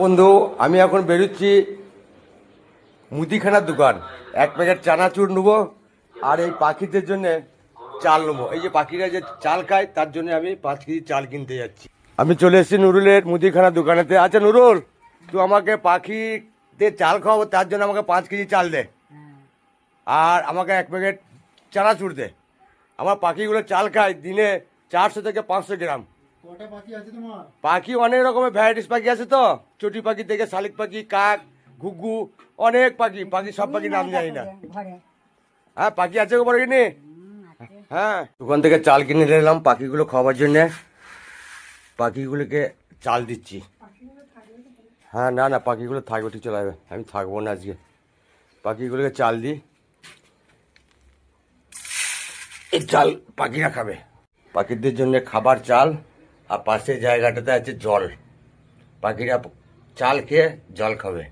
বন্ধু, আমি এখন বেরোচ্ছি মুদিখানার দোকান। এক প্যাকেট চানাচুর নেবো আর এই পাখিদের জন্য চাল নেবো। এই যে পাখিরা যে চাল খায় তার জন্য আমি 5 কেজি চাল কিনতে যাচ্ছি। আমি চলে এসেছি নুরুলের মুদিখানার দোকানেতে। আচ্ছা নুরুল, তুই আমাকে পাখিদের চাল খাওয়াবো, তার জন্য আমাকে 5 কেজি চাল দে আর আমাকে 1 প্যাকেট চানাচুর দে। আমার পাখিগুলো চাল খায় দিনে 400 থেকে 500 গ্রাম। কটা পাখি আছে তোমার? পাখি অনেক রকমের ভ্যারাইটিস পাখি আছে, তো চটি পাখি থেকে শালিক পাখি, কাক, ঘুঘু, অনেক পাখি। সব পাখি নাম জানি না। হ্যাঁ পাখি আছে গো বড় কিনে। হ্যাঁ, দোকান থেকে চাল কিনে নিলাম পাখিগুলো খাওয়ার জন্য। পাখিগুলোকে চাল দিচ্ছি। হ্যাঁ না না, পাখিগুলো থাকবে, ঠিক চলে যাবে, আমি থাকবো না আজকে। পাখিগুলোকে চাল দিই, এই চাল পাখিরা খাবে। পাখিদের জন্য খাবার চাল আর পাশের জায়গাটাতে আছে জল। পাখিরা চাল খেয়ে জল খাবে।